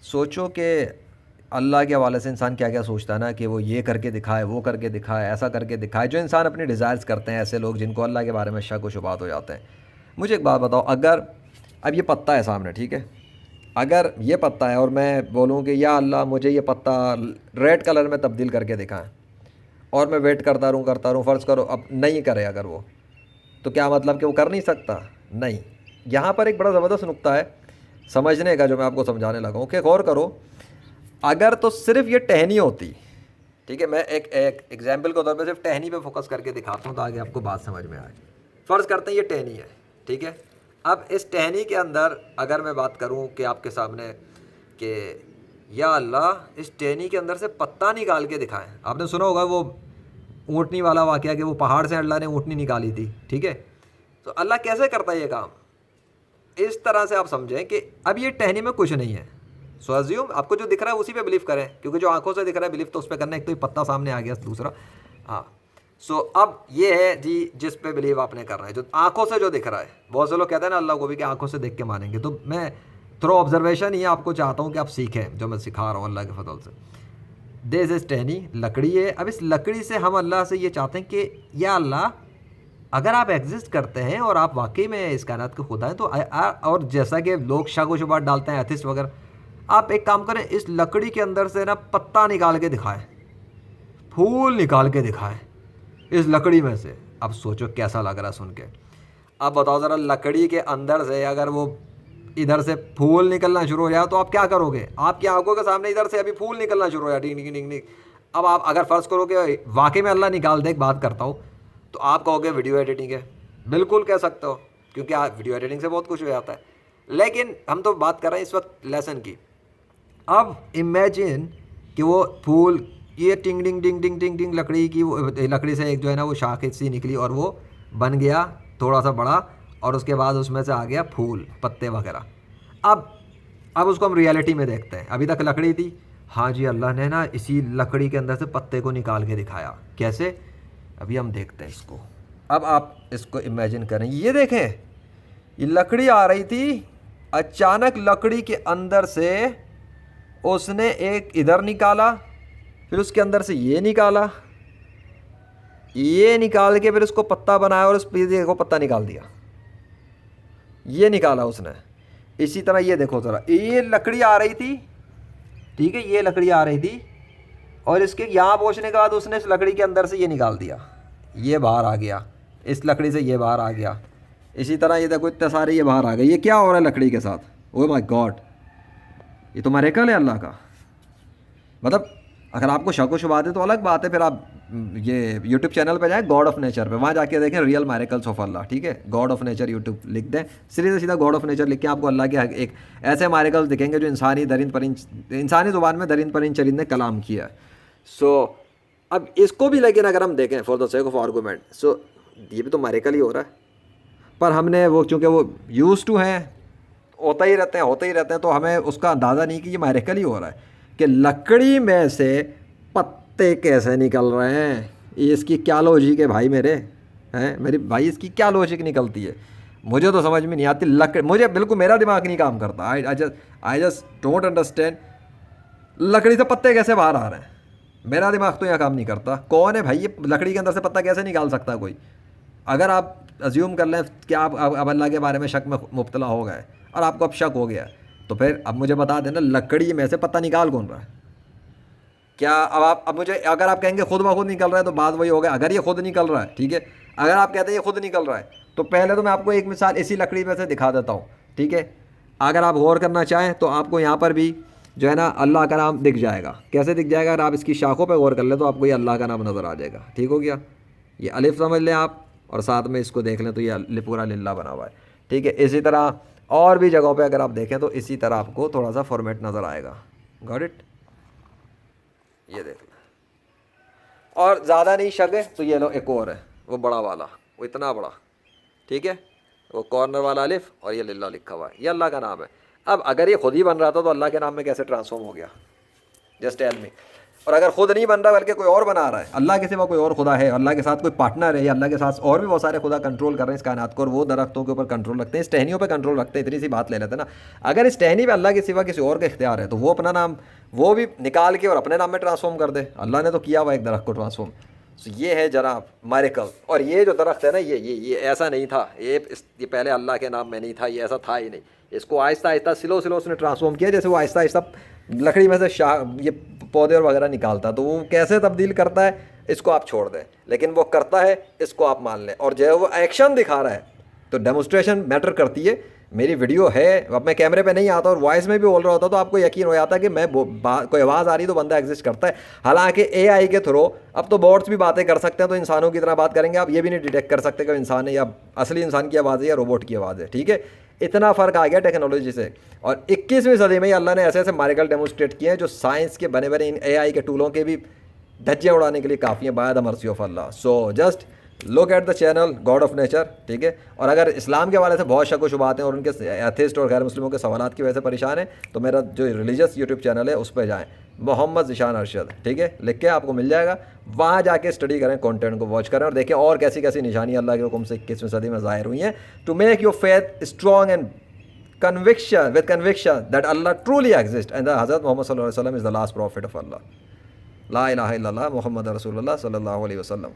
سوچو کہ اللہ کے حوالے سے انسان کیا کیا سوچتا ہے نا، کہ وہ یہ کر کے دکھائے، وہ کر کے دکھائے، ایسا کر کے دکھائے، جو انسان اپنی ڈیزائرز کرتے ہیں، ایسے لوگ جن کو اللہ کے بارے میں شک و شبہات ہو جاتے ہیں۔ مجھے ایک بات بتاؤ، اگر اب یہ پتہ ہے سامنے، ٹھیک ہے، اگر یہ پتہ ہے اور میں بولوں کہ یا اللہ مجھے یہ پتہ ریڈ کلر میں تبدیل کر کے دکھائیں، اور میں ویٹ کرتا رہوں، فرض کرو اب نہیں کرے اگر وہ، تو کیا مطلب کہ وہ کر نہیں سکتا؟ نہیں۔ یہاں پر ایک بڑا زبردست نقطہ ہے سمجھنے کا جو میں آپ کو سمجھانے لگا ہوں، کہ غور کرو، اگر تو صرف یہ ٹہنی ہوتی، ٹھیک ہے، میں ایک ایگزامپل کے طور پہ صرف ٹہنی پہ فوکس کر کے دکھاتا ہوں تاکہ آپ کو بات سمجھ میں آئے۔ فرض کرتے ہیں یہ ٹہنی ہے، ٹھیک ہے، اب اس ٹہنی کے اندر اگر میں بات کروں کہ آپ کے سامنے کہ یا اللہ اس ٹہنی کے اندر سے پتہ نکال کے دکھائیں۔ آپ نے سنا ہوگا وہ اونٹنی والا واقعہ کہ وہ پہاڑ سے اللہ نے اونٹنی نکالی تھی، ٹھیک ہے، تو اللہ کیسے کرتا ہے یہ کام؟ اس طرح سے آپ سمجھیں کہ اب یہ ٹہنی میں کچھ نہیں ہے، سو ازیوم آپ کو جو دکھ رہا ہے اسی پہ بلیو کریں، کیونکہ جو آنکھوں سے دکھ رہا ہے بلیو تو اس پہ کرنا، ایک تو یہ پتہ سامنے آ گیا، دوسرا ہاں، سو اب یہ ہے جی جس پہ بلیو آپ نے کرنا ہے، جو آنکھوں سے جو دکھ رہا ہے۔ بہت سے لوگ کہتے ہیں نا اللہ کو بھی کہ آنکھوں سے دیکھ کے مانیں گے، تو میں تھرو آبزرویشن ہی آپ کو چاہتا ہوں کہ آپ سیکھیں جو میں سکھا رہا ہوں اللہ کے فضل سے۔ دس از ٹہنی، لکڑی ہے، اب اس لکڑی سے ہم اللہ سے یہ چاہتے ہیں کہ یا اللہ اگر آپ ایگزسٹ کرتے ہیں اور آپ واقعی میں اس کائنات کے خدا ہیں تو اور جیسا کہ لوگ شک و شبہات ڈالتے ہیں ایتھسٹ وغیرہ، آپ ایک کام کریں، اس لکڑی کے اندر سے نا پتہ نکال کے دکھائیں، پھول نکال کے دکھائیں اس لکڑی میں سے۔ اب سوچو کیسا لگ رہا ہے سن کے۔ اب بتاؤ ذرا، لکڑی کے اندر سے اگر وہ ادھر سے پھول نکلنا شروع ہو جائے تو آپ کیا کرو گے؟ آپ کی آنکھوں کے سامنے ادھر سے ابھی پھول نکلنا شروع ہو جائے، ٹنگ ٹنگ ٹنگ ٹنگ۔ اب آپ اگر فرض کرو کہ واقعی میں اللہ نکال دے، ایک بات کرتا ہوں، تو آپ کہو گے ویڈیو ایڈیٹنگ ہے، بالکل کہہ سکتے ہو، کیونکہ ویڈیو ایڈیٹنگ سے بہت کچھ ہو جاتا ہے، لیکن ہم تو بات کر رہے ہیں اس وقت لیسن کی۔ اب امیجن کہ وہ پھول یہ ٹنگ ٹنگ ٹنگ ٹنگ ٹنگ ٹنگ لکڑی کی، لکڑی سے ایک جو ہے نا وہ شاخ سی نکلی اور وہ بن گیا تھوڑا سا بڑا، اور اس کے بعد اس میں سے آ گیا پھول پتے وغیرہ۔ اب اس کو ہم ریالٹی میں دیکھتے ہیں، ابھی تک لکڑی تھی، ہاں جی اللہ نے نا اسی لکڑی کے اندر سے پتے کو نکال کے دکھایا، کیسے؟ ابھی ہم دیکھتے ہیں اس کو۔ اب آپ اس کو امیجن کریں، یہ دیکھیں یہ لکڑی آ رہی تھی، اچانک لکڑی کے اندر سے اس نے ایک ادھر نکالا، پھر اس کے اندر سے یہ نکالا، یہ نکال کے پھر اس کو پتہ بنایا اور اس پیزے کو پتہ نکال دیا، یہ نکالا اس نے۔ اسی طرح یہ دیکھو ذرا، یہ لکڑی آ رہی تھی، ٹھیک ہے، یہ لکڑی آ رہی تھی، اور اس کے یہاں پہنچنے کے بعد اس نے اس لکڑی کے اندر سے یہ نکال دیا، یہ باہر آ گیا، اس لکڑی سے یہ باہر آ گیا۔ اسی طرح یہ دیکھو اتنے سارے یہ باہر آ گئے، یہ کیا ہو رہا ہے لکڑی کے ساتھ؟ اوہ مائی گاڈ، یہ تو میریکل ہے اللہ کا۔ مطلب اگر آپ کو شک و شبہات ہے تو الگ بات ہے، پھر آپ یہ یوٹیوب چینل پہ جائیں گاڈ آف نیچر پہ، وہاں جا کے دیکھیں ریئل میریکلس آف اللہ، ٹھیک ہے، گاڈ آف نیچر یوٹیوب لکھ دیں، سیدھے سیدھا گاڈ آف نیچر لکھ کے آپ کو اللہ کے ایک ایسے میریکلس دکھیں گے جو انسانی زبان میں درند پرند چرند نے کلام کیا ہے۔ سو اب اس کو بھی لیکن اگر ہم دیکھیں for the sake of argument, so یہ بھی تو میریکل ہی ہو رہا ہے، پر ہم نے وہ چونکہ وہ یوز ٹو ہیں، ہوتا ہی رہتے ہیں تو ہمیں اس کا اندازہ نہیں کہ یہ میریکل ہی ہو رہا ہے، کہ لکڑی میں سے پتے کیسے نکل رہے ہیں، یہ اس کی کیا لوجک ہے بھائی میرے ہیں میری بھائی، اس کی کیا لوجک نکلتی ہے؟ مجھے تو سمجھ میں نہیں آتی، مجھے بالکل میرا دماغ نہیں کام کرتا، آئی جسٹ ڈونٹ انڈرسٹینڈ لکڑی سے پتے کیسے باہر آ رہے ہیں، میرا دماغ تو یہاں کام نہیں کرتا۔ کون ہے بھائی یہ لکڑی کے اندر سے پتا کیسے نکال سکتا ہے کوئی؟ اگر آپ ازیوم کر لیں کہ آپ اب اللہ کے بارے میں شک میں مبتلا ہو گئے اور آپ کو اب شک ہو گیا، تو پھر اب مجھے بتا دینا لکڑی میں سے پتہ نکال کون رہا ہے؟ کیا اب مجھے اگر آپ کہیں گے خود بخود نکل رہا ہے تو بات وہی ہوگا، اگر یہ خود نکل رہا ہے، ٹھیک ہے، اگر آپ کہتے ہیں یہ خود نکل رہا ہے تو پہلے تو میں آپ کو ایک مثال اسی لکڑی میں سے دکھا دیتا ہوں، ٹھیک ہے، اگر آپ غور کرنا چاہیں تو آپ کو یہاں پر بھی جو ہے نا اللہ کا نام دکھ جائے گا۔ کیسے دکھ جائے گا؟ اگر آپ اس کی شاخوں پہ غور کر لیں تو آپ کو یہ اللہ کا نام نظر آ جائے گا، ٹھیک ہو گیا، یہ الف سمجھ لیں آپ، اور ساتھ میں اس کو دیکھ لیں تو یہ پورا للہ بنا ہوا ہے، ٹھیک ہے۔ اسی طرح اور بھی جگہوں پہ اگر آپ دیکھیں تو اسی طرح آپ کو تھوڑا سا فارمیٹ نظر آئے گا، گاٹ اٹ، یہ دیکھ لیں۔ اور زیادہ نہیں شک ہے تو یہ لو ایک اور ہے، وہ بڑا والا، وہ اتنا بڑا، ٹھیک ہے، وہ کارنر والا الف اور یہ للہ لکھا ہوا ہے، یہ اللہ کا نام ہے۔ اب اگر یہ خود ہی بن رہا تھا تو اللہ کے نام میں کیسے ٹرانسفارم ہو گیا؟ Just tell me. اور اگر خود نہیں بن رہا بلکہ کوئی اور بنا رہا ہے، اللہ کے سوا کوئی اور خدا ہے، اللہ کے ساتھ کوئی پارٹنر ہے، یا اللہ کے ساتھ اور بھی بہت سارے خدا کنٹرول کر رہے ہیں اس کائنات کو، اور وہ درختوں کے اوپر کنٹرول رکھتے ہیں، اس ٹہنیوں پہ کنٹرول رکھتے ہیں، اتنی سی بات لے لیتے ہیں نا. اگر اس ٹہنی پہ اللہ کے سوا کسی اور کا اختیار ہے تو وہ اپنا نام وہ بھی نکال کے اور اپنے نام میں ٹرانسفارم کر دے. اللہ نے تو کیا ہوا ایک درخت کو ٹرانسفارم. یہ ہے جناب میریکل. اور یہ جو درخت ہے نا، یہ ایسا نہیں تھا، یہ پہلے اللہ کے نام میں نہیں تھا، یہ ایسا تھا ہی نہیں. اس کو آہستہ آہستہ سلو اس نے ٹرانسفارم کیا، جیسے وہ آہستہ آہستہ لکڑی میں سے یہ پودے اور وغیرہ نکالتا. تو وہ کیسے تبدیل کرتا ہے اس کو آپ چھوڑ دیں، لیکن وہ کرتا ہے اس کو آپ مان لیں. اور جو ہے وہ ایکشن دکھا رہا ہے، تو ڈیمونسٹریشن میٹر کرتی ہے. میری ویڈیو ہے، اب میں کیمرے پہ نہیں آتا اور وائس میں بھی بول رہا ہوتا تو آپ کو یقین ہو جاتا کہ میں کوئی آواز آ رہی تو بندہ ایگزسٹ کرتا ہے. حالانکہ اے آئی کے تھرو اب تو بوٹس بھی باتیں کر سکتے ہیں، تو انسانوں کی طرح بات کریں گے، آپ یہ بھی نہیں ڈیٹیکٹ کر سکتے کہ انسان ہے یا اصلی انسان کی آواز ہے یا روبوٹ کی آواز ہے. ٹھیک ہے، اتنا فرق آ گیا ٹیکنالوجی سے. اور 21ویں صدی میں اللہ نے ایسے ایسے میریکل ڈیمونسٹریٹ کیے ہیں جو سائنس کے بنے بنے ان اے آئی کے ٹولوں کے بھی دھجیاں اڑانے کے لیے کافی ہیں، by the mercy of Allah. So just look at the channel God of nature. ٹھیک ہے. اور اگر اسلام کے حوالے سے بہت شک و شبہات ہیں اور ان کے ایتھسٹ اور غیر مسلموں کے سوالات کی وجہ سے پریشان ہیں تو میرا جو ریلیجیس یوٹیوب چینل ہے اس پہ جائیں، محمد ذیشان ارشد. ٹھیک ہے، لکھ کے آپ کو مل جائے گا، وہاں جا کے اسٹڈی کریں، کانٹینٹ کو واچ کریں اور دیکھیں اور کیسی کیسی نشانیاں اللہ کے حکم سے 21ویں صدی میں ظاہر ہوئی ہیں. To make your faith strong and conviction that Allah truly exists and that Hazrat Muhammad sallallahu alaihi wasallam is the last prophet of Allah. La ilaha illallah Muhammad Rasulullah sallallahu alaihi wasallam.